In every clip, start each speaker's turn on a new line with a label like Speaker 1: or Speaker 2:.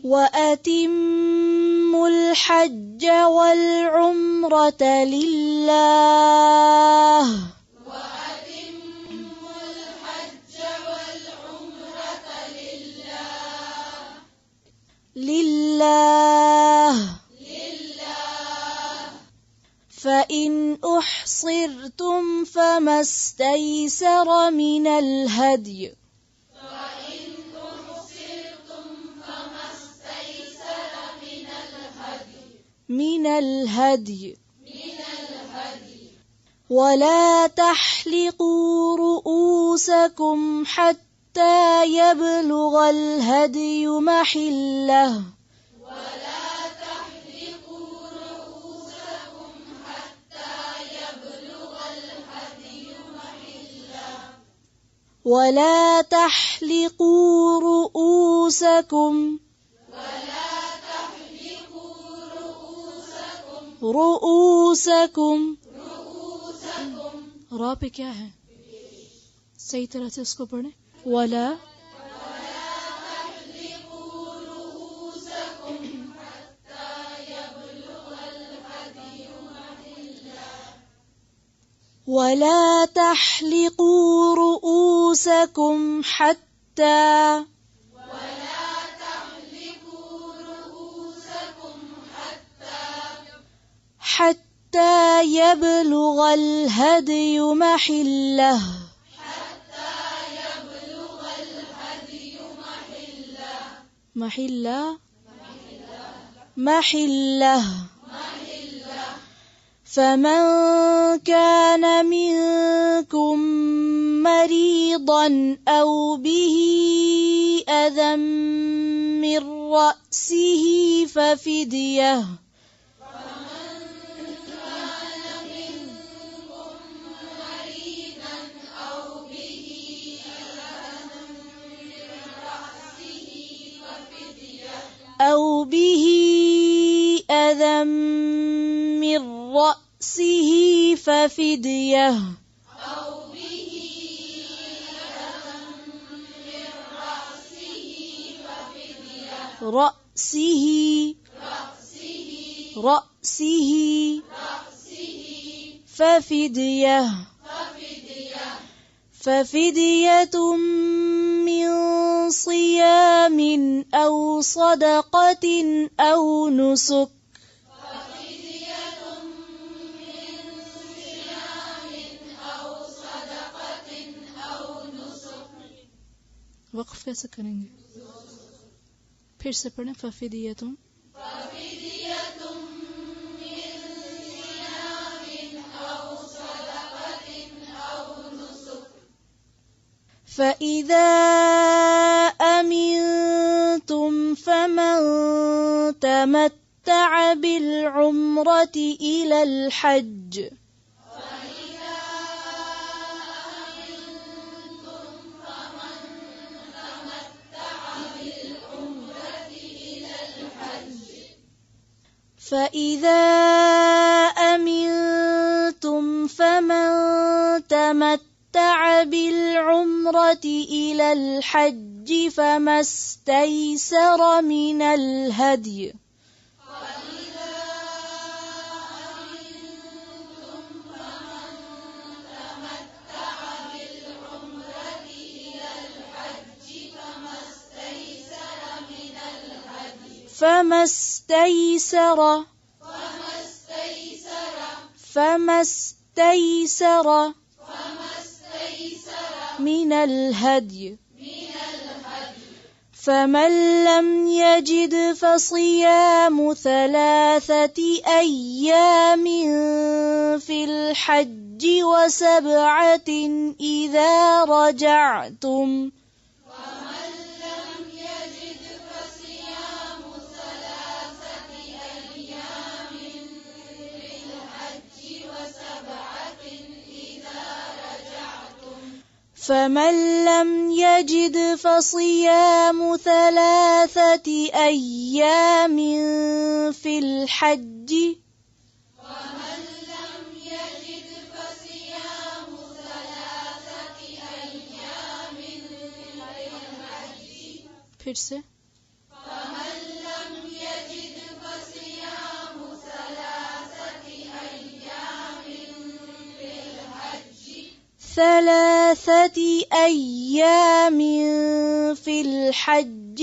Speaker 1: وَأَتِمُّوا الْحَجَّ وَالْعُمْرَةَ لِلَّهِ فَإِنْ أُحْصِرْتُمْ فَمَا اسْتَيْسَرَ من الهدي وَلَا تَحْلِقُوا رُؤُوسَكُمْ حَتَّى يَبْلُغَ الْهَدْيُ مَحِلَّهُ ولا تحلقوا رؤوسكم را پہ کیا ہے؟ صحیح طرح سے اس کو پڑھیں. ولا تحلقوا رؤوسكم حتى يبلغ الهدي محله فمن كان منكم مريضا أو به أذى من رأسه ففدية ففدية من صيام أو صدقة أو نسك وقف کیسے کریں گے؟ پھر سے پڑھیں. ففدیۃ فَإِذَا أَمِنْتُمْ فَمَنْ تَمَتَّعَ بِالْعُمْرَةِ إِلَى الْحَجِّ فَإِذَا أَمِنْتُمْ فَمَنْ تَمَتَّعَ بِالْعُمْرَةِ إِلَى الْحَجِّ فَمَا اسْتَيْسَرَ مِنَ الْهَدْيِ فما استيسر من الهدي فمن لم يجد فصيام 3 أيام في الحج و7 إذا رجعتم فمن لم يجد فصيام 3 أيام في الحج پھر سے ثلاثة أيام في الحج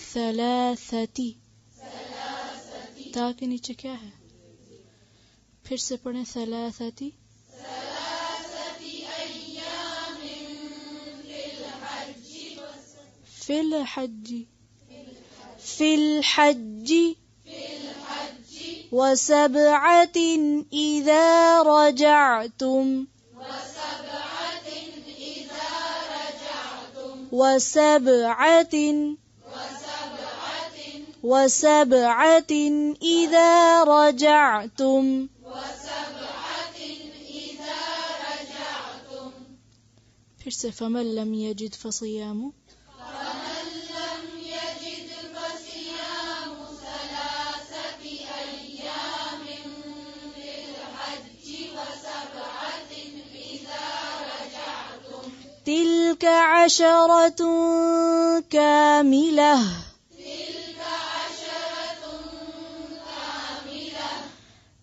Speaker 1: ثلاثة تا کے نیچے کیا ہے؟ پھر سے پڑھیں ثلاثة في الحج في الحج وسبعة إذا رجعتم وسبعة إذا رجعتم پھر سے فمن لم يجد فصيام تلك عشرة كاملة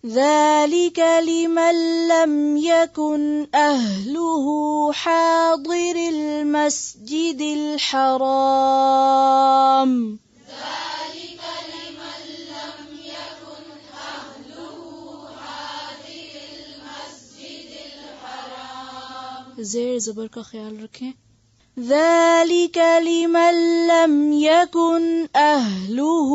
Speaker 1: ذلك لمن لم يكن أهله حاضر المسجد الحرام زیر زبر کا خیال رکھیں ذلك لمن لم يكن أهله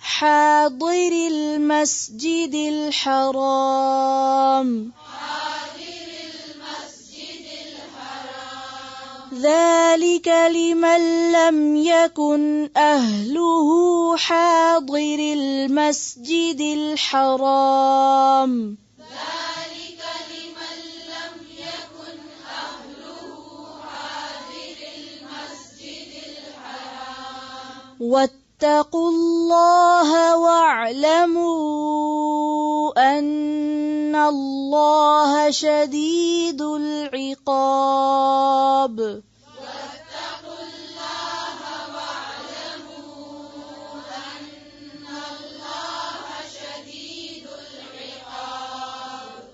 Speaker 1: حاضر المسجد الحرام ذلك لمن لم يكن أهله حاضر المسجد الحرام واتقوا الله واعلموا أن الله شديد العقاب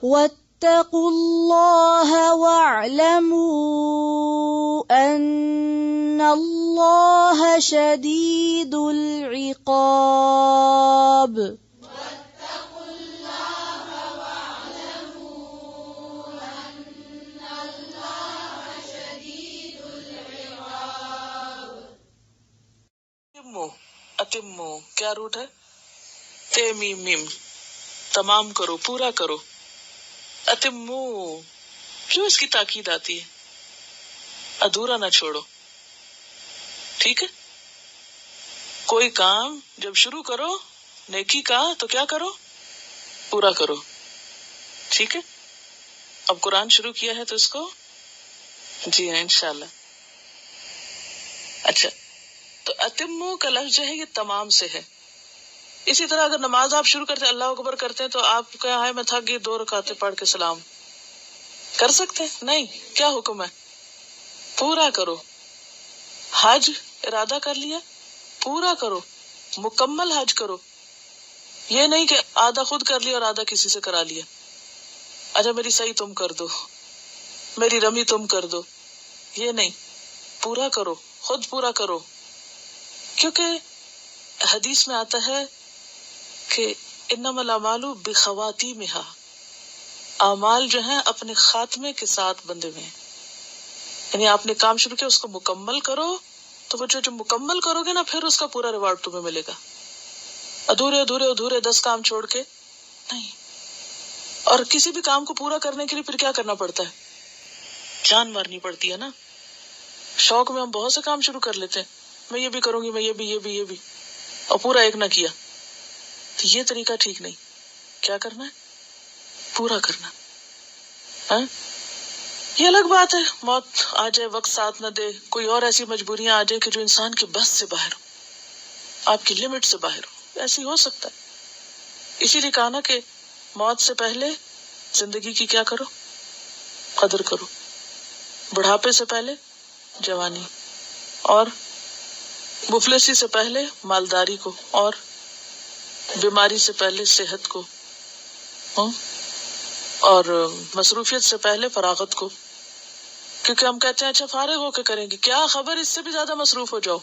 Speaker 1: واتقوا الله واعلموا أن الله شديد العقاب
Speaker 2: اتمو کیا روٹ ہے؟ تے میم میم تمام کرو، پورا کرو. اتمو کیوں اس کی تاکید آتی ہے؟ ادھورا نہ چھوڑو. ٹھیک ہے، کوئی کام جب شروع کرو نیکی کا تو کیا کرو؟ پورا کرو. ٹھیک ہے، اب قرآن شروع کیا ہے تو اس کو جی ہاں انشاءاللہ. اچھا، تو اتمو کا لفظ جو ہے یہ تمام سے ہے. اسی طرح اگر نماز آپ شروع کرتے اللہ اکبر کرتے ہیں تو آپ کیا ہے میں تھک گئی 2 رکعتیں پڑھ کے سلام کر سکتے؟ نہیں. کیا حکم ہے؟ پورا کرو. حج ارادہ کر لیا، پورا کرو، مکمل حج کرو. یہ نہیں کہ آدھا خود کر لیا اور آدھا کسی سے کرا لیا. اچھا میری صحیح تم کر دو، میری رمی تم کر دو، یہ نہیں. پورا کرو، خود پورا کرو. کیونکہ حدیث میں آتا ہے کہ انما الاعمال بخواتیمہا، اعمال جو ہیں اپنے خاتمے کے ساتھ بندے میں ہیں. یعنی آپ نے کام شروع کیا اس کو مکمل کرو تو وہ جو مکمل کرو گے نا پھر اس کا پورا ریوارڈ تمہیں ملے گا. ادھورے 10 کام چھوڑ کے نہیں. اور کسی بھی کام کو پورا کرنے کے لیے پھر کیا کرنا پڑتا ہے؟ جان مارنی پڑتی ہے نا. شوق میں ہم بہت سے کام شروع کر لیتے ہیں، میں یہ بھی کروں گی، میں یہ بھی اور پورا ایک نہ کیا. تو یہ طریقہ ٹھیک نہیں. کیا کرنا ہے؟ پورا کرنا. یہ الگ بات ہے موت آ جائے وقت ساتھ نہ دے، کوئی اور ایسی مجبوریاں آ جائیں کہ جو انسان کی بس سے باہر ہو، آپ کی لمٹ سے باہر ہو، ایسی ہو سکتا ہے. اسی لیے کہا نا کہ موت سے پہلے زندگی کی کیا کرو؟ قدر کرو. بڑھاپے سے پہلے جوانی، اور مفلسی سے پہلے مالداری کو، اور بیماری سے پہلے صحت کو، اور مصروفیت سے پہلے فراغت کو. کیونکہ ہم کہتے ہیں اچھا فارغ ہو کے کریں گے، کیا خبر اس سے بھی زیادہ مصروف ہو جاؤ.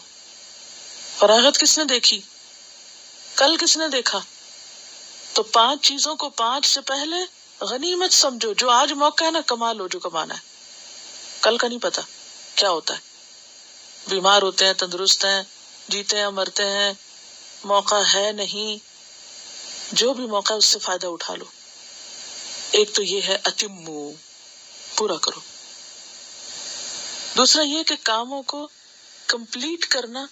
Speaker 2: فراغت کس نے دیکھی؟ کل کس نے دیکھا؟ تو 5 چیزوں کو 5 سے پہلے غنیمت سمجھو. جو آج موقع ہے نا، کما لو جو کمانا ہے. کل کا نہیں پتا کیا ہوتا ہے. بیمار ہوتے ہیں، تندرست ہیں، جیتے ہیں، مرتے ہیں، موقع ہے نہیں. جو بھی موقع ہے اس سے فائدہ اٹھا لو. ایک تو یہ ہے اتمو، پورا کرو. دوسرا یہ کہ کاموں کو کمپلیٹ کرنا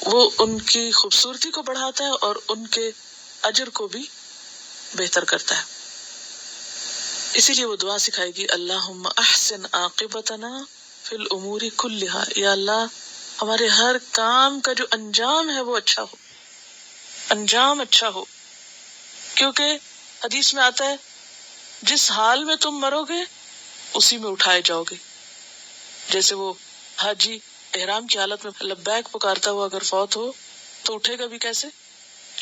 Speaker 2: وہ ان کی خوبصورتی کو بڑھاتا ہے اور ان کے اجر کو بھی بہتر کرتا ہے. اسی لیے وہ دعا سکھائے گی، اللہم احسن عاقبتنا فی الامور کلہا. یا اللہ ہمارے ہر کام کا جو انجام ہے وہ اچھا ہو، انجام اچھا ہو. کیونکہ حدیث میں آتا ہے جس حال میں تم مرو گے اسی میں اٹھائے جاؤ گے. جیسے وہ حاجی احرام کی حالت میں لبیک پکارتا ہوا اگر فوت ہو تو اٹھے گا بھی کیسے؟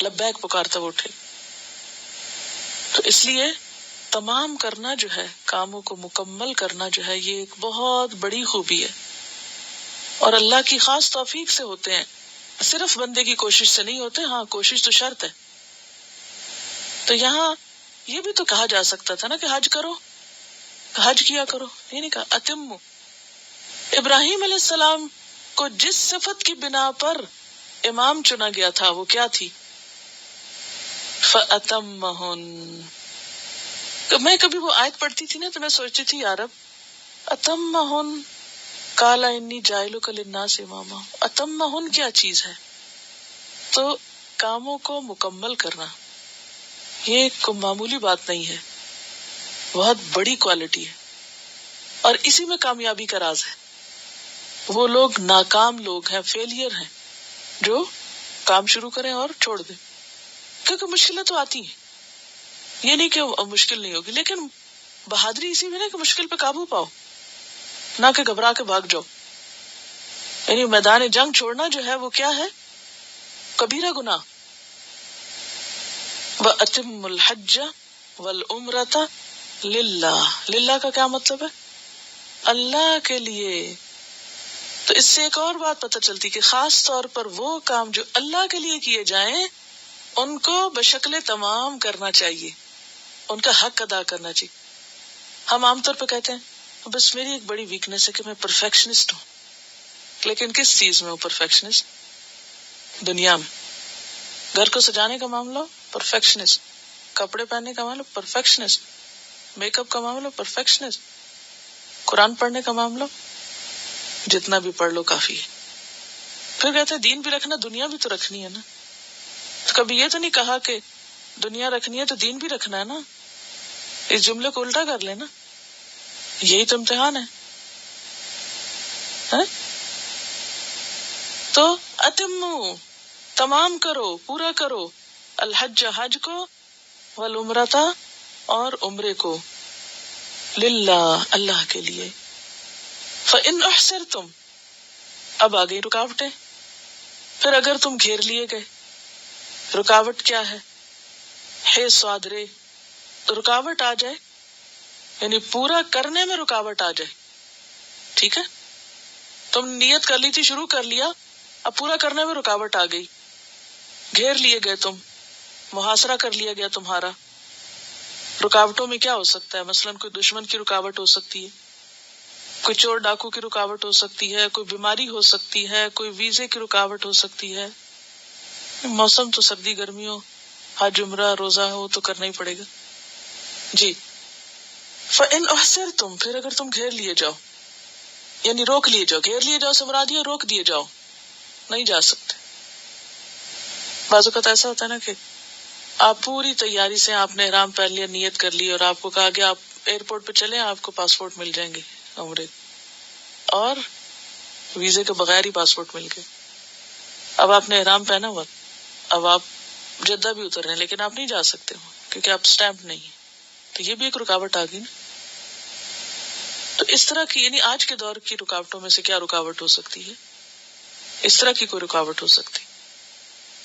Speaker 2: لبیک پکارتا ہوا اٹھے. تو اس لیے تمام کرنا جو ہے، کاموں کو مکمل کرنا جو ہے، یہ ایک بہت بڑی خوبی ہے اور اللہ کی خاص توفیق سے ہوتے ہیں، صرف بندے کی کوشش سے نہیں ہوتے. ہاں کوشش تو شرط ہے. تو یہاں یہ بھی تو کہا جا سکتا تھا نا کہ حج کرو، حج کیا کرو، یہ نہیں کہا. اتمو. ابراہیم علیہ السلام کو جس صفت کی بنا پر امام چنا گیا تھا وہ کیا تھی؟ فَأَتَمَّهُنَّ. میں کبھی وہ آیت پڑھتی تھی نا تو میں سوچتی تھی یا رب اتمہن قال انی جاعلک للناس اماما. اتمہن کیا چیز ہے؟ تو کاموں کو مکمل کرنا یہ کوئی معمولی بات نہیں ہے، بہت بڑی کوالٹی ہے. اور اسی میں کامیابی کا راز ہے. وہ لوگ ناکام لوگ ہیں، فیلئر ہیں، جو کام شروع کریں اور چھوڑ دیں. کیونکہ مشکلیں تو آتی ہیں، یہ نہیں کہ مشکل نہیں ہوگی، لیکن بہادری اسی میں نا کہ مشکل پہ قابو پاؤ، نہ کہ گھبرا کے بھاگ جاؤ. یعنی میدان جنگ چھوڑنا جو ہے وہ کیا ہے؟ کبیرہ گناہ. وَأَتِمُّ الْحَجَّ وَالْعُمْرَةَ لِلَّهِ. للہ کا کیا مطلب ہے؟ اللہ کے لیے. تو اس سے ایک اور بات پتہ چلتی کہ خاص طور پر وہ کام جو اللہ کے لیے کیے جائیں ان کو بشکل تمام کرنا چاہیے، ان کا حق ادا کرنا چاہیے. ہم عام طور پہ کہتے ہیں بس میری ایک بڑی ویکنیس ہے کہ میں پرفیکشنسٹ ہوں. لیکن کس چیز میں ہوں پرفیکشنسٹ؟ دنیا میں. گھر کو سجانے کا معاملہ پرفیکشنسٹ، کپڑے پہننے کا معاملہ پرفیکشنسٹ، میک اپ کا معاملہ پرفیکشنسٹ، قرآن پڑھنے کا معاملہ جتنا بھی پڑھ لو کافی ہے. پھر کہتے ہیں دین بھی رکھنا، دنیا بھی تو رکھنی ہے نا. تو کبھی یہ تو نہیں کہا کہ دنیا رکھنی ہے تو دین بھی رکھنا ہے نا. اس جملے کو الٹا کر لینا، یہی تو امتحان ہے. تو اتمو، تمام کرو، پورا کرو، الحج حج کو، والعمرۃ اور عمرے کو، للہ اللہ کے لیے. فإن احسرتم، اب آ گئی رکاوٹیں. پھر اگر تم گھیر لیے گئے، رکاوٹ کیا ہے؟ ہے صادرے، رکاوٹ آ جائے یعنی پورا کرنے میں رکاوٹ آ جائے. ٹھیک ہے، تم نیت کر لی تھی، شروع کر لیا، اب پورا کرنے میں رکاوٹ آ گئی، گھیر لیے گئے، تم محاصرہ کر لیا گیا تمہارا. رکاوٹوں میں کیا ہو سکتا ہے؟ مثلاً کوئی دشمن کی رکاوٹ ہو سکتی ہے، کوئی چور ڈاکو کی رکاوٹ ہو سکتی ہے، کوئی بیماری ہو سکتی ہے، کوئی ویزے کی رکاوٹ ہو سکتی ہے. موسم تو سردی گرمی ہو، حج عمرہ روزہ ہو تو کرنا ہی پڑے گا. جی. فَإِنْ أُحْصِرْتُمْ، پھر اگر تم گھیر لیے جاؤ یعنی روک لیے جاؤ. گھیر لیے جاؤ سے مراد یہ روک دیے جاؤ، نہیں جا سکتے. بعض اوقات ایسا ہوتا ہے نا کہ آپ پوری تیاری سے، آپ نے احرام پہن لیا، نیت کر لی، اور آپ کو کہا کہ آپ ایئرپورٹ پہ چلیں، آپ کو پاسپورٹ مل جائیں گے عمرے، اور ویزے کے بغیر ہی پاسپورٹ مل گئے. اب آپ نے احرام پہنا ہوا، اب آپ جدہ بھی اتر رہے ہیں لیکن آپ نہیں جا سکتے ہو کیونکہ آپ اسٹیمپ نہیں ہے. تو یہ بھی ایک رکاوٹ آ گئی نا. تو اس طرح کی یعنی آج کے دور کی رکاوٹوں میں سے کیا رکاوٹ ہو سکتی ہے؟ اس طرح کی کوئی رکاوٹ ہو سکتی.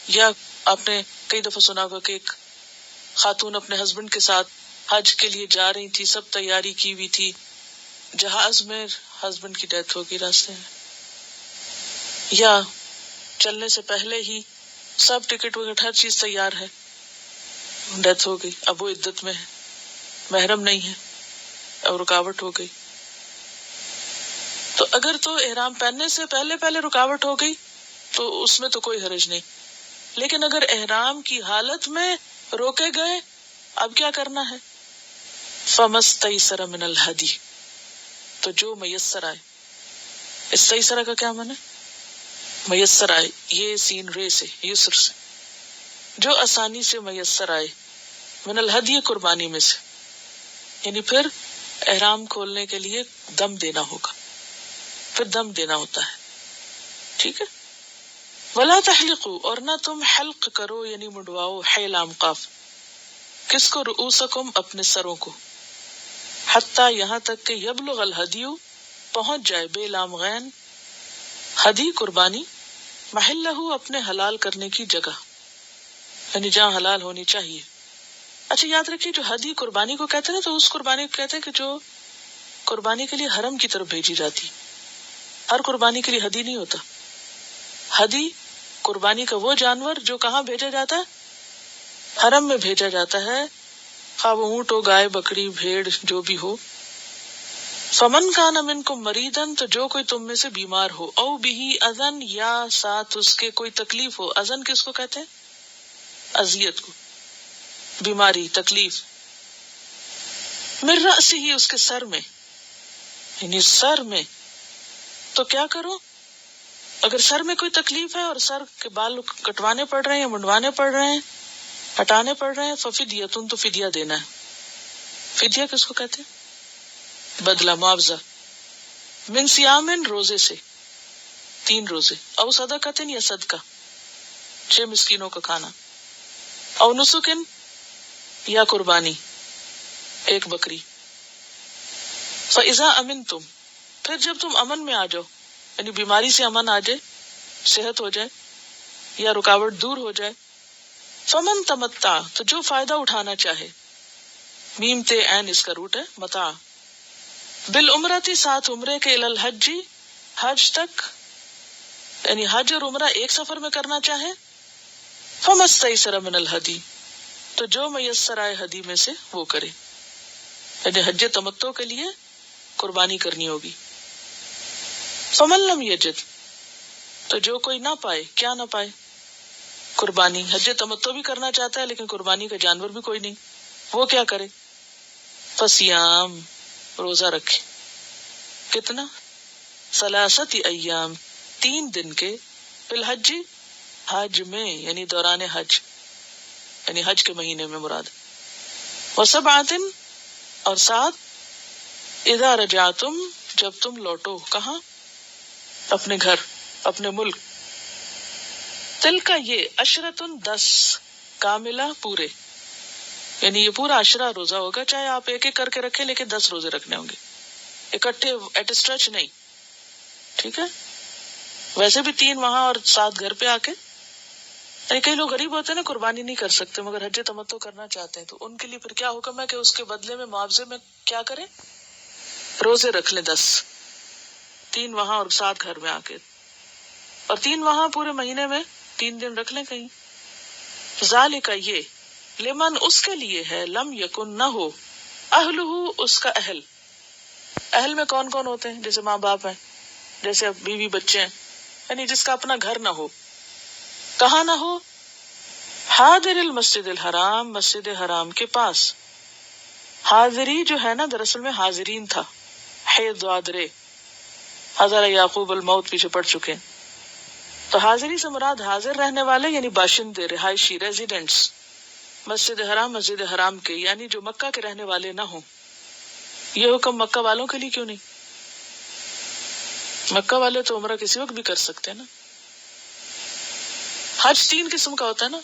Speaker 2: یا آپ نے کئی دفعہ سنا ہوگا کہ ایک خاتون اپنے ہسبینڈ کے ساتھ حج کے لیے جا رہی تھی، سب تیاری کی ہوئی تھی، جہاز میں ہسبینڈ کی ڈیتھ ہو گئی راستے میں. یا چلنے سے پہلے ہی سب ٹکٹ وکٹ ہر چیز تیار ہے، ڈیتھ ہو گئی، اب وہ عدت میں ہے، محرم نہیں ہے، اب رکاوٹ ہو گئی. تو اگر تو احرام پہننے سے پہلے رکاوٹ ہو گئی تو اس میں تو کوئی حرج نہیں. لیکن اگر احرام کی حالت میں روکے گئے، اب کیا کرنا ہے؟ فَمَسْتَيْسَرَ مِنَ الْهَدْيِ، تو جو میسر آئے. استیسرہ کا کیا معنی؟ میسر آئے، یہ سین رے سے، یسر سے، جو آسانی سے میسر آئے. من الہدی، قربانی میں سے. یعنی پھر احرام کھولنے کے لیے دم دینا ہوگا، پھر دم دینا ہوتا ہے. ٹھیک ہے. ولا تحلقوا، اور نہ تم حلق کرو یعنی منڈواؤ، حیلام قاف، کس کو؟ رؤوسکم، اپنے سروں کو. حتی، یہاں تک کہ یبلغ الہدی، پہنچ جائے، بے لام غین، ہدی قربانی، محلہ، اپنے حلال کرنے کی جگہ، یعنی جہاں حلال ہونی چاہیے. اچھا یاد رکھیے، جو ہدی قربانی کو کہتے ہیں نا، تو اس قربانی کو کہتے ہیں کہ جو قربانی کے لیے حرم کی طرف بھیجی جاتی. ہر قربانی کے لیے ہدی نہیں ہوتا. ہدی قربانی کا وہ جانور جو کہاں بھیجا جاتا ہے؟ حرم میں بھیجا جاتا ہے، خواہ وہ اونٹ ہو، گائے، بکری، بھیڑ، جو بھی ہو. فمن کان منکم مریدن، تو جو کوئی تم میں سے بیمار ہو، او بھی اذن، یا ساتھ اس کے کوئی تکلیف ہو. اذن کس کو کہتے ہیں؟ اذیت کو، بیماری، تکلیف. من رأسہ، اس کے سر میں، یعنی سر میں. تو کیا کرو؟ اگر سر میں کوئی تکلیف ہے اور سر کے بال کٹوانے پڑ رہے ہیں یا منڈوانے پڑ رہے ہیں، ہٹانے پڑ رہے ہیں، ففدیۃ، تو فدیہ دینا ہے. فدیہ کس کو کہتے ہیں؟ بدلہ، معاوضہ. من صیام، روزے سے، 3 روزے، او صدقۃ، یا صدقہ، 6 مسکینوں کا کھانا، او نسک، یا قربانی، 1 بکری. فاذا امنتم، پھر جب تم امن میں آ جاؤ، یعنی بیماری سے امن آ جائے، صحت ہو جائے یا رکاوٹ دور ہو جائے. فمن تمتع، تو جو فائدہ اٹھانا چاہے، میم تے عین اس کا روٹ ہے، متاع، بالعمرتی، ساتھ عمرے کے، الی الحج، حج تک، یعنی حج اور عمرہ ایک سفر میں کرنا چاہے. فمستیسر من الہدی، تو جو میسر آئے ہدی میں سے وہ کرے، یعنی حج تمتع کے لیے قربانی کرنی ہوگی. فمن لم یجد، تو جو کوئی نہ پائے، کیا نہ پائے؟ قربانی. حج تمتع بھی کرنا چاہتا ہے لیکن قربانی کا جانور بھی کوئی نہیں، وہ کیا کرے؟ فصیام، روزہ رکھے. کتنا؟ 3 ایام، 3 دن کے، فی الحج، حج میں، یعنی دوران حج، یعنی حج کے مہینے میں مراد. وسبعۃ، اور 7، اذا رجعتم، جب تم لوٹو، کہاں؟ اپنے گھر، اپنے ملک. تلکا، یہ، عشرۃ، 10 کاملہ، پورے، یعنی یہ پورا 10 روزہ ہوگا، چاہے آپ ایک ایک کر کے رکھیں لیکن 10 روزے رکھنے ہوں گے، اکٹھے ایٹ اسٹریچ نہیں. ٹھیک ہے. ویسے بھی 3 وہاں اور 7 گھر پہ آ کے. یعنی کئی لوگ غریب ہوتے ہیں نا، قربانی نہیں کر سکتے مگر حج تمتع کرنا چاہتے ہیں، تو ان کے لیے پھر کیا حکم ہے کہ اس کے بدلے میں معاوضے میں کیا کریں؟ روزے رکھ لیں 10، 3 وہاں اور 7 گھر میں آ کے، اور 3 وہاں پورے مہینے میں 3 دن رکھ لیں کہیں. ذالک، یہ، لمن، اس کے لیے ہے، لم یکن، نہ ہو، اہلہ، اس کا اہل. اہل میں کون کون ہوتے ہیں؟ جیسے ماں باپ ہیں، جیسے بیوی بچے ہیں، یعنی جس کا اپنا گھر نہ ہو. کہاں نہ ہو؟ حاضر المسجد الحرام، مسجد حرام کے پاس. حاضری جو ہے نا، دراصل میں حاضرین تھا، حید وادرے، حضر یعقوب الموت پیچھے پڑ چکے. تو حاضری سے مراد حاضر رہنے والے، یعنی باشندے، رہائشی، ریزیڈنٹس، مسجد حرام، مسجد حرام کے، یعنی جو مکہ کے رہنے والے نہ ہوں. یہ حکم مکہ والوں کے لیے کیوں نہیں؟ مکہ والے تو عمرہ کسی وقت بھی کر سکتے ہیں نا. حج 3 قسم کا ہوتا ہے نا،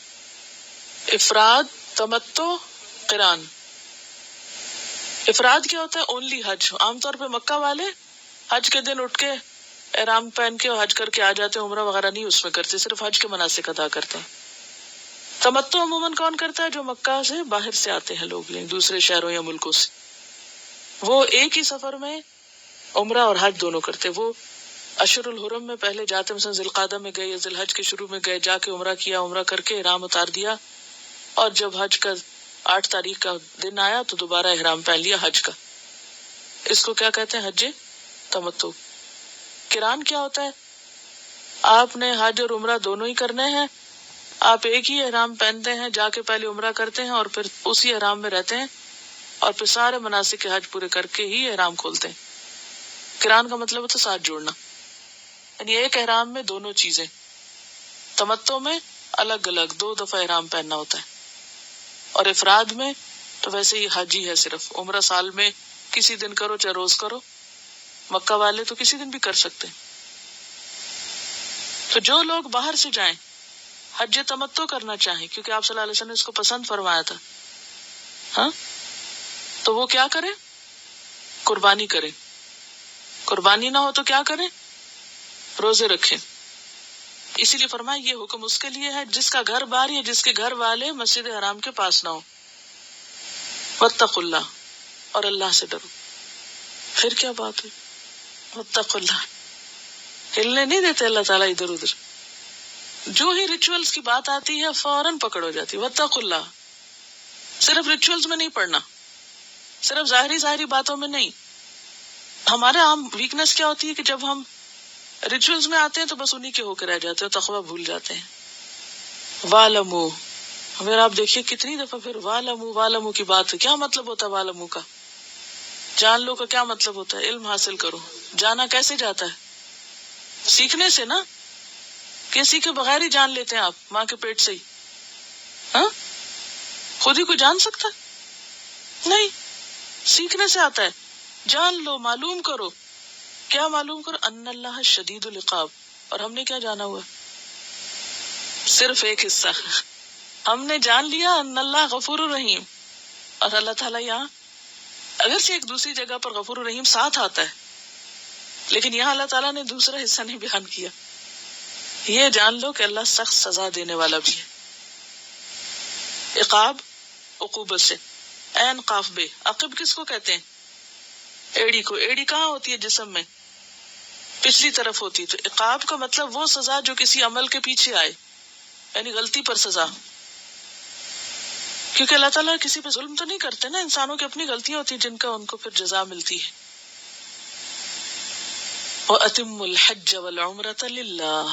Speaker 2: افراد، تمتع، قران. افراد کیا ہوتا ہے؟ اونلی حج. عام طور پہ مکہ والے حج کے دن اٹھ کے احرام پہن کے اور حج کر کے آ جاتے ہیں، عمرہ وغیرہ نہیں اس میں کرتے، صرف حج کے مناسک ادا کرتے ہیں۔ تمتع عموماً کون کرتا ہے؟ جو مکہ سے باہر سے آتے ہیں لوگ، یعنی دوسرے شہروں یا ملکوں سے، وہ ایک ہی سفر میں عمرہ اور حج دونوں کرتے۔ وہ اشہر الحرم میں پہلے جاتے، مثلا ذی القعدہ میں گئے یا ذی الحج کے شروع میں گئے، جا کے عمرہ کیا، عمرہ کر کے احرام اتار دیا، اور جب حج کا 8 تاریخ کا دن آیا تو دوبارہ احرام پہن لیا حج کا۔ اس کو کیا کہتے ہیں؟ حج تمتع۔ قران کیا ہوتا ہے؟ آپ نے حج اور عمرہ دونوں ہی کرنے ہیں، آپ ایک ہی احرام پہنتے ہیں، جا کے پہلے عمرہ کرتے ہیں اور پھر اسی احرام میں رہتے ہیں، اور پھر سارے مناسک کے حج پورے کر کے ہی احرام کھولتے ہیں۔ قران کا مطلب ہوتا ہے ساتھ جوڑنا، یعنی ایک احرام میں دونوں چیزیں۔ تمتع میں الگ الگ 2 دفعہ احرام پہننا ہوتا ہے، اور افراد میں تو ویسے ہی حج ہی ہے صرف، عمرہ سال میں کسی دن کرو چاہے روز کرو، مکہ والے تو کسی دن بھی کر سکتے ہیں۔ تو جو لوگ باہر سے جائیں حج تمتع کرنا چاہیں، کیونکہ آپ صلی اللہ علیہ وسلم نے اس کو پسند فرمایا تھا، ہاں، تو وہ کیا کریں؟ قربانی کریں۔ قربانی نہ ہو تو کیا کریں؟ روزے رکھیں۔ اسی لیے فرمایا یہ حکم اس کے لیے ہے جس کا گھر بار یا جس کے گھر والے مسجد حرام کے پاس نہ ہو۔ واتقوا اللہ، اور اللہ سے ڈرو۔ پھر کیا بات ہوئی؟ واتقوا اللہ، ہلنے نہیں دیتے اللہ تعالیٰ ادھر ادھر، جو ہی ریچولز کی بات آتی ہے فوراً پکڑ ہو جاتی ہے۔ واتقوا اللہ صرف ریچولز میں نہیں پڑھنا، صرف ظاہری باتوں میں نہیں۔ ہمارا عام ویکنس کیا ہوتی ہے کہ جب ہم ریچولز میں آتے ہیں تو بس انہی کے ہو کے رہ جاتے ہیں، تقویٰ بھول جاتے ہیں۔ وَاعْلَمُوا، اگر آپ دیکھیے کتنی دفعہ پھر وَاعْلَمُوا کی بات ہے۔ کیا مطلب ہوتا ہے وَاعْلَمُوا کا؟ جان لو کا کیا مطلب ہوتا ہے؟ علم حاصل کرو۔ جانا کیسے جاتا ہے؟ سیکھنے سے نا، کہ سیکھے بغیر ہی جان لیتے ہیں آپ ماں کے پیٹ سے ہی؟ ہاں، خود ہی کوئی جان سکتا نہیں، سیکھنے سے آتا ہے۔ جان لو، معلوم کرو۔ کیا معلوم کرو؟ ان اللہ شدید العقاب۔ اور ہم نے کیا جانا ہوا؟ صرف ایک حصہ ہم نے جان لیا، ان اللہ غفور الرحیم، اور اللہ تعالیٰ یہاں اگرچہ ایک دوسری جگہ پر غفور الرحیم ساتھ آتا ہے، لیکن یہاں اللہ تعالیٰ نے دوسرا حصہ نہیں بیان کیا۔ یہ جان لو کہ اللہ سخت سزا دینے والا بھی ہے۔ عقاب عقوبت سے، عین قاف بے۔ عقب کس کو کہتے ہیں؟ ایڑی کو۔ ایڑی کہاں ہوتی ہے جسم میں؟ پچھلی طرف ہوتی ہے۔ تو عقاب کا مطلب وہ سزا جو کسی عمل کے پیچھے آئے، یعنی غلطی پر سزا۔ کیونکہ اللہ تعالیٰ کسی پہ ظلم تو نہیں کرتے نا، انسانوں کی اپنی غلطیاں ہوتی ہیں جن کا ان کو پھر جزا ملتی ہے۔ وَأَتِمُّوا الْحَجَّ وَالْعُمْرَةَ لِلَّهِ،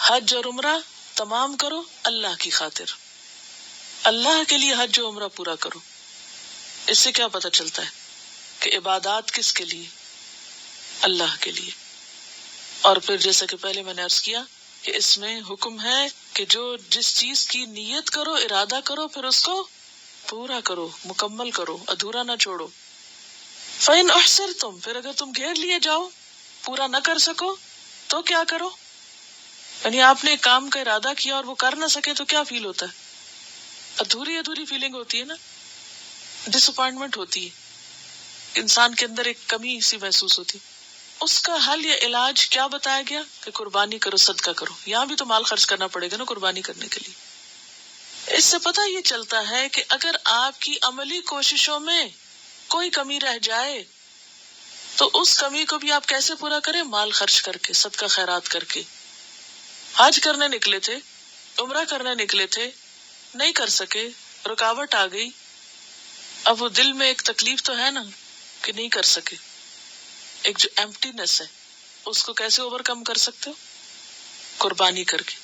Speaker 2: حج اور عمرہ تمام کرو اللہ کی خاطر، اللہ کے لیے حج و عمرہ پورا کرو۔ اس سے کیا پتہ چلتا ہے کہ عبادات کس کے لیے؟ اللہ کے لیے۔ اور پھر جیسا کہ پہلے میں نے عرض کیا کہ اس میں حکم ہے کہ جو جس چیز کی نیت کرو، ارادہ کرو، پھر اس کو پورا کرو، مکمل کرو، ادھورا نہ چھوڑو۔ فَإِنْ أُحْصِرْتُمْ، پھر اگر تم گھیر لیے جاؤ، پورا نہ کر سکو تو کیا کرو؟ یعنی آپ نے ایک کام کا ارادہ کیا اور وہ کر نہ سکے تو کیا فیل ہوتا ہے؟ ادھوری فیلنگ ہوتی ہے نا، ڈس اپوائنٹمنٹ ہوتی ہے، انسان کے اندر ایک کمی سی محسوس ہوتی۔ اس کا حل یا علاج کیا بتایا گیا؟ کہ قربانی کرو، صدقہ کرو۔ یہاں بھی تو مال خرچ کرنا پڑے گا نا قربانی کرنے کے لیے۔ اس سے پتہ یہ چلتا ہے کہ اگر آپ کی عملی کوششوں میں کوئی کمی رہ جائے تو اس کمی کو بھی آپ کیسے پورا کریں؟ مال خرچ کر کے، صدقہ خیرات کر کے۔ حج کرنے نکلے تھے، عمرہ کرنے نکلے تھے، نہیں کر سکے، رکاوٹ آ گئی، اب وہ دل میں ایک تکلیف تو ہے نا کہ نہیں کر سکے، ایک جو ایمپٹینس ہے، اس کو کیسے اوور کم کر سکتے ہو؟ قربانی کر کے۔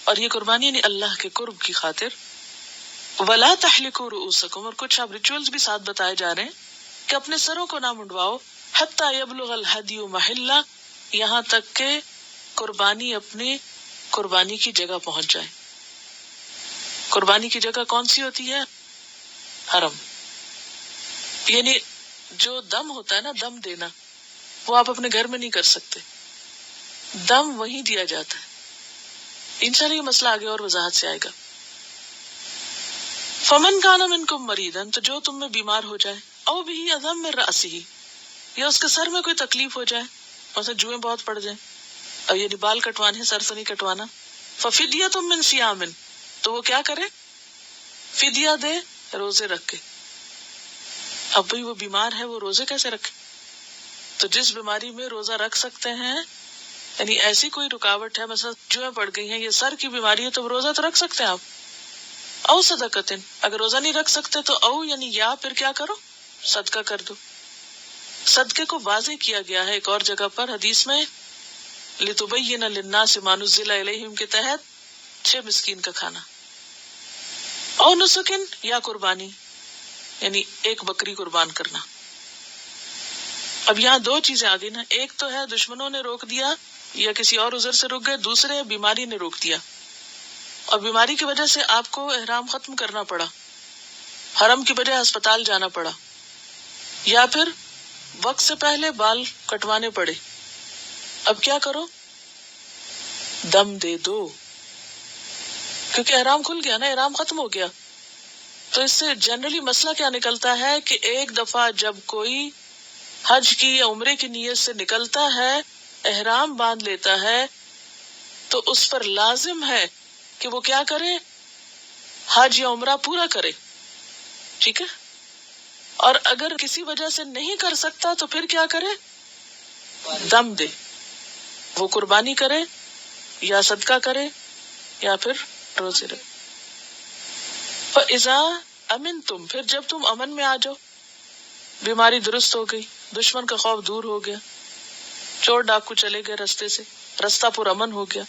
Speaker 2: اور یہ قربانی یعنی اللہ کے قرب کی خاطر۔ ولا تحلقوا رؤوسکم، اور کچھ اب ریچولز بھی ساتھ بتائے جا رہے ہیں کہ اپنے سروں کو نہ منڈواؤ، حتی یبلغ الہدی محلہ، یہاں تک کہ قربانی اپنی قربانی کی جگہ پہنچ جائے۔ قربانی کی جگہ کون سی ہوتی ہے؟ حرم۔ یعنی جو دم ہوتا ہے نا، دم دینا، وہ آپ اپنے گھر میں نہیں کر سکتے، دم وہیں دیا جاتا ہے۔ انشاءاللہ یہ مسئلہ آگے اور وضاحت سے آئے گا۔ فمن کان منکم مریضا، تو جو تم میں بیمار ہو جائے، او بھی اذی من رأسہ، یا اس کے سر میں کوئی تکلیف ہو جائے، مثلا جوئیں بہت پڑ جائیں، اور یعنی بال کٹوانے ہیں، سر سے نہیں کٹوانا، ففدیۃ من صیام، تو وہ کیا کرے؟ فدیہ دے روزے رکھ کے. اب بھائی وہ بیمار ہے، وہ روزے کیسے رکھے؟ تو جس بیماری میں روزہ رکھ سکتے ہیں، یعنی ایسی کوئی رکاوٹ ہے، مثلا جوئیں پڑ گئی ہیں، یہ سر کی بیماری ہے، تو روزہ تو رکھ سکتے ہیں آپ. او صدقتن، اگر روزہ نہیں رکھ سکتے تو او یعنی یا پھر کیا کرو؟ صدقہ کر دو. صدقے کو واضح کیا گیا ہے ایک اور جگہ پر حدیث میں، لِتُبَيِّنَ لِلنَّاسِ مَا نُزِّلَ إِلَيْهِمْ کے تحت 6 مسکین کا کھانا. او نسکن، یا قربانی یعنی ایک بکری قربان کرنا. اب یہاں 2 چیزیں آ گئی نا، ایک تو ہے دشمنوں نے روک دیا یا کسی اور عذر سے رک گئے، دوسرے بیماری نے روک دیا، اور بیماری کی وجہ سے آپ کو احرام ختم کرنا پڑا، حرم کی بجائے ہسپتال جانا پڑا، یا پھر وقت سے پہلے بال کٹوانے پڑے. اب کیا کرو؟ دم دے دو، کیونکہ احرام کھل گیا نا، احرام ختم ہو گیا. تو اس سے جنرلی مسئلہ کیا نکلتا ہے کہ ایک دفعہ جب کوئی حج کی یا عمرے کی نیت سے نکلتا ہے، احرام باندھ لیتا ہے، تو اس پر لازم ہے کہ وہ کیا کرے؟ حج یا عمرہ پورا کرے. ٹھیک ہے، اور اگر کسی وجہ سے نہیں کر سکتا تو پھر کیا کرے؟ دم دے، وہ قربانی کرے یا صدقہ کرے یا پھر روزے رکھے. فَإِذَا أَمِنْتُمْ، پھر جب تم امن میں آ جاؤ، بیماری درست ہو گئی، دشمن کا خوف دور ہو گیا، چور ڈاکو چلے گئے رستے سے، رستہ پر امن ہو گیا،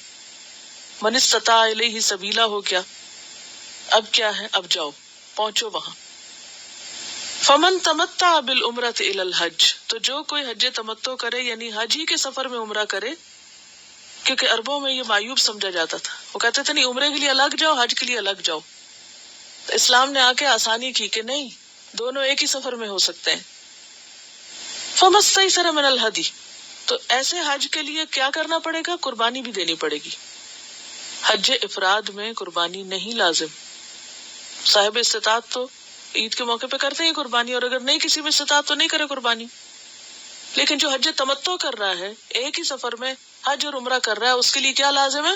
Speaker 2: من استطاع الیہ سبیلا ہو گیا، اب کیا ہے؟ اب جاؤ، پہنچو وہاں. فمن تمتع بالعمرۃ الی الحج، تو جو کوئی حج تمتع کرے یعنی حج ہی کے سفر میں عمرہ کرے، کیونکہ عربوں میں یہ معیوب سمجھا جاتا تھا، وہ کہتے تھے نہیں عمرے کے لیے الگ جاؤ، حج کے لیے الگ جاؤ. تو اسلام نے آ کے آسانی کی کہ نہیں، دونوں ایک ہی سفر میں ہو سکتے ہیں. فَمَسْتَيْسَرَ مِنَ الْهَدْيِ، تو ایسے حج کے لیے کیا کرنا پڑے گا؟ قربانی بھی دینی پڑے گی. حج افراد میں قربانی نہیں لازم، صاحب استطاعت تو عید کے موقع پہ کرتے ہیں قربانی، اور اگر نہیں کسی میں استطاعت تو نہیں کرے قربانی. لیکن جو حج تمتع کر رہا ہے، ایک ہی سفر میں حج اور عمرہ کر رہا ہے، اس کے لیے کیا لازم ہے؟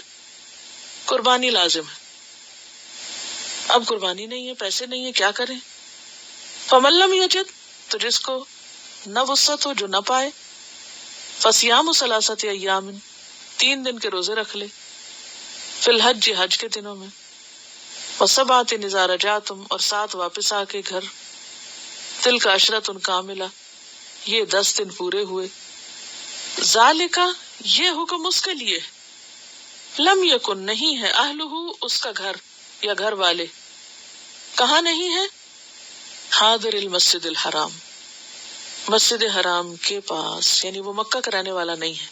Speaker 2: قربانی لازم ہے. اب قربانی نہیں ہے، پیسے نہیں ہے، کیا کریں؟ فَمَن لَّمْ يَجِدْ، تو جس کو نہ وسعت ہو، جو نہ پائے، فَصِيَامُ ثَلَاثَةِ أَيَّامٍ، 3 دن کے روزے رکھ لے، فی الحج، حج کے دنوں میں، وَسَبْعَةٍ إِذَا رَجَعْتُمْ، اور 7 واپس آ کے گھر، تِلْکَ عَشْرَةٌ کاملہ، یہ 10 دن پورے ہوئے. ذالک، یہ حکم اس کے لیے، لم یکن، نہیں ہے، اہلہ، اس کا گھر یا گھر والے، کہاں نہیں ہے؟ حاضر المسجد الحرام، مسجد حرام کے پاس، یعنی وہ مکہ کے رہنے والا نہیں ہے،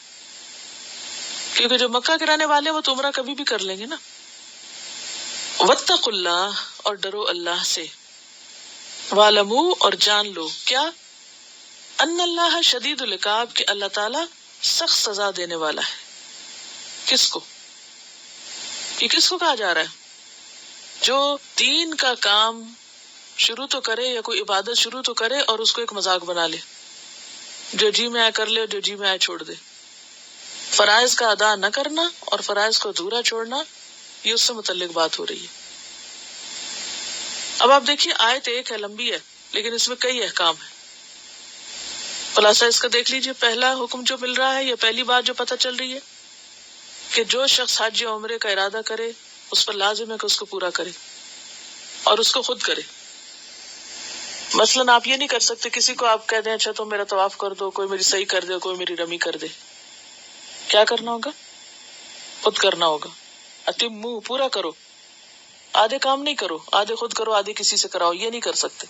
Speaker 2: کیونکہ جو مکہ کے رہنے والے وہ تو عمرہ کبھی بھی کر لیں گے نا. واتقوا اللہ، اور ڈرو اللہ سے، وَاعْلَمُوا، اور جان لو، کیا؟ ان اللہ شدید العقاب، کہ اللہ تعالی سخت سزا دینے والا ہے. کس کو؟ یہ کس کو کہا جا رہا ہے؟ جو دین کا کام شروع تو کرے یا کوئی عبادت شروع تو کرے اور اس کو ایک مذاق بنا لے، جو جی میں آئے کر لے اور جو جی میں آئے چھوڑ دے. فرائض کا ادا نہ کرنا اور فرائض کو ادھورا چھوڑنا، یہ اس سے متعلق بات ہو رہی ہے. اب آپ دیکھیے، آیت ایک ہے، لمبی ہے، لیکن اس میں کئی احکام ہیں. خلاصہ اس کا دیکھ لیجئے. پہلا حکم جو مل رہا ہے، یہ پہلی بات جو پتہ چل رہی ہے کہ جو شخص حج یا عمرے کا ارادہ کرے، اس پر لازم ہے کہ اس کو پورا کرے اور اس کو خود کرے. مثلاً آپ یہ نہیں کر سکتے کسی کو آپ کہہ دیں اچھا تم میرا طواف کر دو، کوئی میری صحیح کر دے، کوئی میری رمی کر دے. کیا کرنا ہوگا؟ خود کرنا ہوگا. اتموا، پورا کرو، آدھے کام نہیں کرو، آدھے خود کرو، آدھے کسی سے کراؤ، یہ نہیں کر سکتے.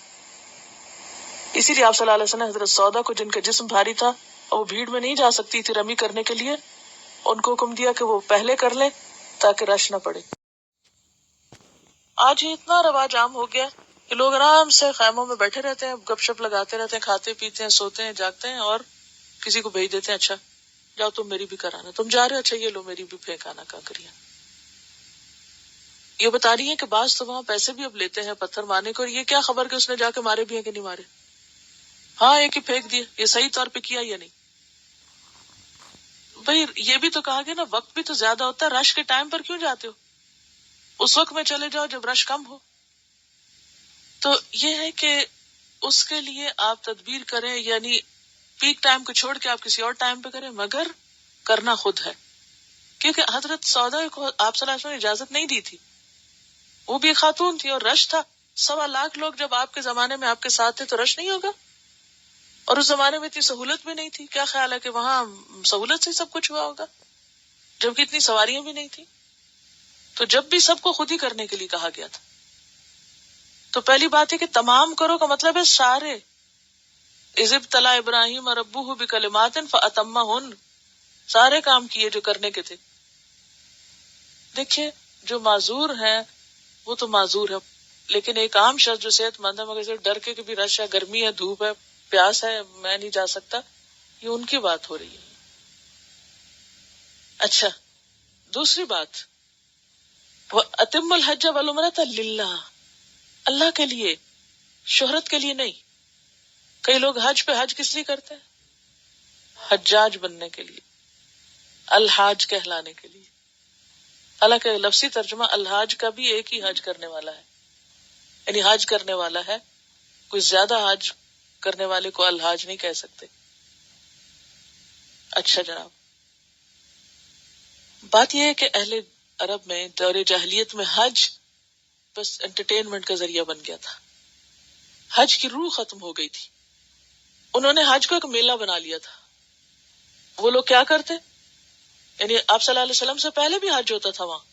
Speaker 2: اسی لیے آپ صلی اللہ علیہ وسلم حضرت سودا کو، جن کا جسم بھاری تھا اور وہ بھیڑ میں نہیں جا سکتی تھی رمی کرنے کے لیے، ان کو حکم دیا کہ وہ پہلے کر لیں تاکہ رش نہ پڑے. آج یہ اتنا رواج عام ہو گیا کہ لوگ آرام سے خیموں میں بیٹھے رہتے ہیں، گپ شپ لگاتے رہتے ہیں، کھاتے پیتے ہیں، سوتے ہیں، جاگتے ہیں، اور کسی کو بھیج دیتے ہیں اچھا جاؤ تم میری بھی کرانا، تم جا رہے ہو، اچھا یہ لو میری بھی پھینکانا کانکریاں. یہ بتا رہی ہیں کہ بعض تو وہاں پیسے بھی اب لیتے ہیں پتھر مارنے کو، اور یہ کیا خبر کہ اس نے جا کے مارے بھی ہیں کہ نہیں مارے. ہاں ایک ہی پھینک دیا، یہ صحیح طور پہ کیا یا نہیں. بھئی یہ بھی تو کہا گیا نا وقت بھی تو زیادہ ہوتا ہے، رش کے ٹائم پر کیوں جاتے ہو؟ اس وقت میں چلے جاؤ جب رش کم ہو. تو یہ ہے کہ اس کے لیے آپ تدبیر کریں، یعنی پیک ٹائم کو چھوڑ کے آپ کسی اور ٹائم پہ کریں، مگر کرنا خود ہے. کیونکہ حضرت سودا کو آپ صلی اللہ علیہ وسلم نے اجازت نہیں دی تھی، وہ بھی ایک خاتون تھی اور رش تھا. 1.25 لوگ جب آپ کے زمانے میں آپ کے ساتھ تھے تو رش نہیں ہوگا؟ اور اس زمانے میں اتنی سہولت بھی نہیں تھی. کیا خیال ہے کہ وہاں سہولت سے سب کچھ ہوا ہوگا جبکہ اتنی سواریاں بھی نہیں تھی؟ تو جب بھی سب کو خود ہی کرنے کے لیے کہا گیا تھا. تو پہلی بات ہے کہ تمام کرو کا مطلب ہے سارے. اذ ابتلی ابراہیم ربہ بکلمات فاتمہن، سارے کام کیے جو کرنے کے تھے. دیکھیے جو معذور ہیں وہ تو معذور ہے، لیکن ایک عام شخص جو صحت مند ہے مگر صرف ڈر کے کہ بھی رش ہے، گرمی ہے، دھوپ ہے، پیاس ہے، میں نہیں جا سکتا، یہ ان کی بات ہو رہی ہے. اچھا دوسری بات، وَأَتِمُّ الْحَجَّ وَالْعُمْرَةَ لِلَّهِ، اللہ کے لیے، شہرت کے لیے نہیں. کئی لوگ حج پہ حج کس لیے کرتے ہیں؟ حجاج بننے کے لیے، الحاج کہلانے کے لیے. حالانکہ لفظی ترجمہ الحاج کا بھی ایک ہی حج کرنے والا ہے، یعنی حج کرنے والا ہے. کوئی زیادہ حج کرنے والے کو الحاج نہیں کہہ سکتے. اچھا جناب، بات یہ ہے کہ اہل عرب میں دور جاہلیت میں حج بس انٹرٹینمنٹ کا ذریعہ بن گیا تھا. حج کی روح ختم ہو گئی تھی. انہوں نے حج کو ایک میلہ بنا لیا تھا. وہ لوگ کیا کرتے، یعنی آپ صلی اللہ علیہ وسلم سے پہلے بھی حج ہوتا تھا وہاں،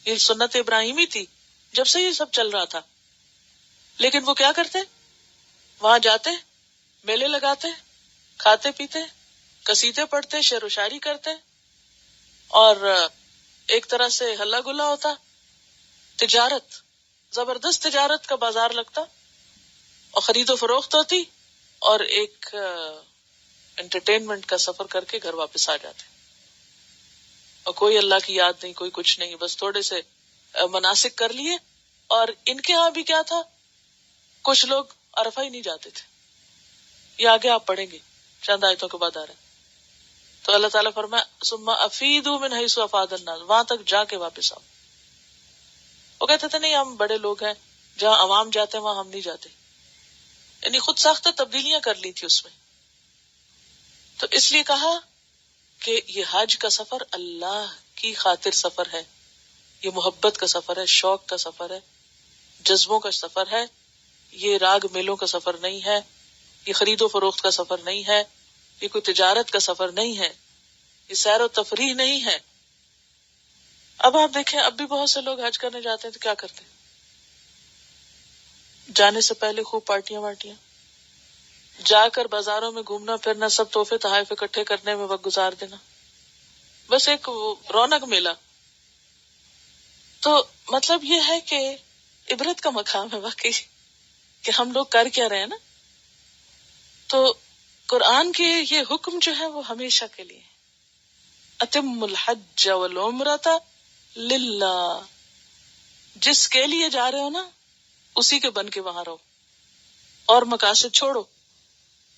Speaker 2: یہ سنت ابراہیمی تھی جب سے یہ سب چل رہا تھا. لیکن وہ کیا کرتے، وہاں جاتے، میلے لگاتے، کھاتے پیتے، قصیدے پڑھتے، شعر و شاعری کرتے، اور ایک طرح سے ہلا گلا ہوتا. تجارت، زبردست تجارت کا بازار لگتا اور خرید و فروخت ہوتی، اور ایک انٹرٹینمنٹ کا سفر کر کے گھر واپس آ جاتے. اور کوئی اللہ کی یاد نہیں، کوئی کچھ نہیں، بس تھوڑے سے مناسک کر لیے. اور ان کے ہاں بھی کیا تھا، کچھ لوگ عرفہ ہی نہیں جاتے تھے. یہ آگے آپ پڑھیں گے چند آیتوں کے بعد آ رہا ہے. تو اللہ تعالیٰ فرمایا ثم افیدوا من حیث افاض الناس، وہاں تک جا کے واپس آؤ. وہ کہتے تھے نہیں ہم بڑے لوگ ہیں، جہاں عوام جاتے ہیں وہاں ہم نہیں جاتے. یعنی خود ساختہ تبدیلیاں کر لی تھی اس میں. تو اس لیے کہا کہ یہ حج کا سفر اللہ کی خاطر سفر ہے، یہ محبت کا سفر ہے، شوق کا سفر ہے، جذبوں کا سفر ہے. یہ راگ میلوں کا سفر نہیں ہے، یہ خرید و فروخت کا سفر نہیں ہے، یہ کوئی تجارت کا سفر نہیں ہے، یہ سیر و تفریح نہیں ہے. اب آپ دیکھیں اب بھی بہت سے لوگ حج کرنے جاتے ہیں تو کیا کرتے ہیں، جانے سے پہلے خوب پارٹیاں وارٹیاں، جا کر بازاروں میں گھومنا پھرنا، سب تحفے تحائف اکٹھے کرنے میں وقت گزار دینا، بس ایک رونق میلہ. تو مطلب یہ ہے کہ عبرت کا مقام ہے واقعی کہ ہم لوگ کر کیا رہے ہیں نا. تو قرآن کے یہ حکم جو ہے وہ ہمیشہ کے لیے، اتم الحج والعمرۃ للہ، جس کے لیے جا رہے ہو نا اسی کے بن کے وہاں رہو اور مقاصد چھوڑو.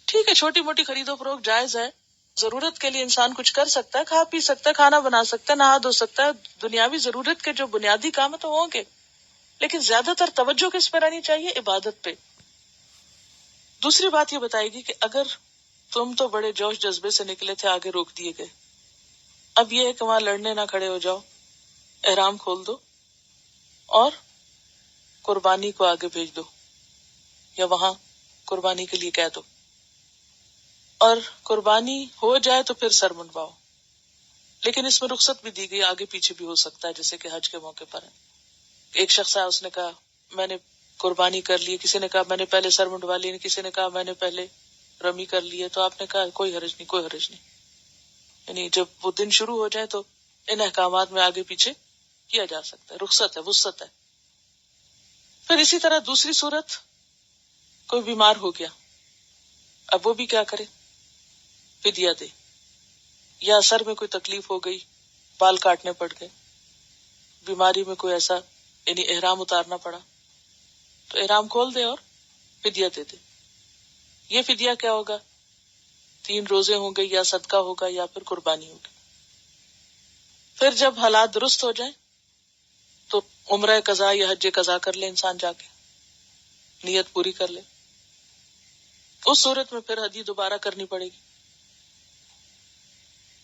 Speaker 2: ٹھیک ہے چھوٹی موٹی خرید و فروخت جائز ہے، ضرورت کے لیے انسان کچھ کر سکتا ہے، کھا پی سکتا ہے، کھانا بنا سکتا ہے، نہا دھو سکتا ہے، دنیاوی ضرورت کے جو بنیادی کام ہے تو ہوں گے، لیکن زیادہ تر توجہ کس پہ رہنی چاہیے، عبادت پہ. دوسری بات یہ بتائے گی کہ اگر تم تو بڑے جوش جذبے سے نکلے تھے، آگے روک دیے گئے، اب یہ ہے کہ وہاں لڑنے نہ کھڑے ہو جاؤ، احرام کھول دو اور قربانی کو آگے بھیج دو یا وہاں قربانی کے لیے کہہ دو، اور قربانی ہو جائے تو پھر سر منڈواؤ. لیکن اس میں رخصت بھی دی گئی، آگے پیچھے بھی ہو سکتا ہے، جیسے کہ حج کے موقع پر ہے. ایک شخص آیا، اس نے کہا میں نے قربانی کر لی، کسی نے کہا میں نے پہلے سر منڈوا لی، کسی نے کہا میں نے پہلے رمی کر لی ہے. تو آپ نے کہا کوئی حرج نہیں، کوئی حرج نہیں. یعنی جب وہ دن شروع ہو جائے تو ان احکامات میں آگے پیچھے کیا جا سکتا ہے، رخصت ہے، وسعت ہے. پھر اسی طرح دوسری صورت، کوئی بیمار ہو گیا، اب وہ بھی کیا کرے، فدیہ دے. یا سر میں کوئی تکلیف ہو گئی، بال کاٹنے پڑ گئے، بیماری میں کوئی ایسا یعنی احرام اتارنا پڑا، تو احرام کھول دے اور فدیہ دے دے. یہ فدیہ کیا ہوگا، 3 روزے ہوں گے یا صدقہ ہوگا یا پھر قربانی ہوگی. پھر جب حالات درست ہو جائیں تو عمرہ قضا یا حج قضا کر لے انسان، جا کے نیت پوری کر لے. اس صورت میں پھر حج دوبارہ کرنی پڑے گی.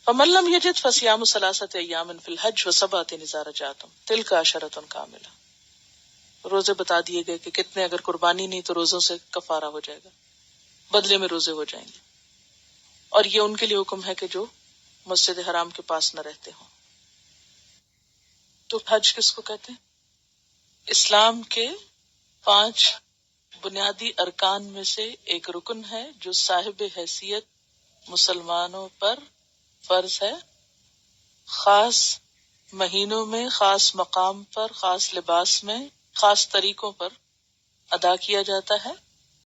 Speaker 2: فمن لم یجد فصیام 3 ایام فی الحج و7 اذا رجعتم تلک عشرۃ کاملہ. روزے بتا دیے گئے کہ کتنے، اگر قربانی نہیں تو روزوں سے کفارہ ہو جائے گا، بدلے میں روزے ہو جائیں گے. اور یہ ان کے لیے حکم ہے کہ جو مسجد حرام کے پاس نہ رہتے ہوں. تو حج کس کو کہتے ہیں؟ اسلام کے 5 بنیادی ارکان میں سے ایک رکن ہے جو صاحب حیثیت مسلمانوں پر فرض ہے. خاص مہینوں میں، خاص مقام پر، خاص لباس میں، خاص طریقوں پر ادا کیا جاتا ہے.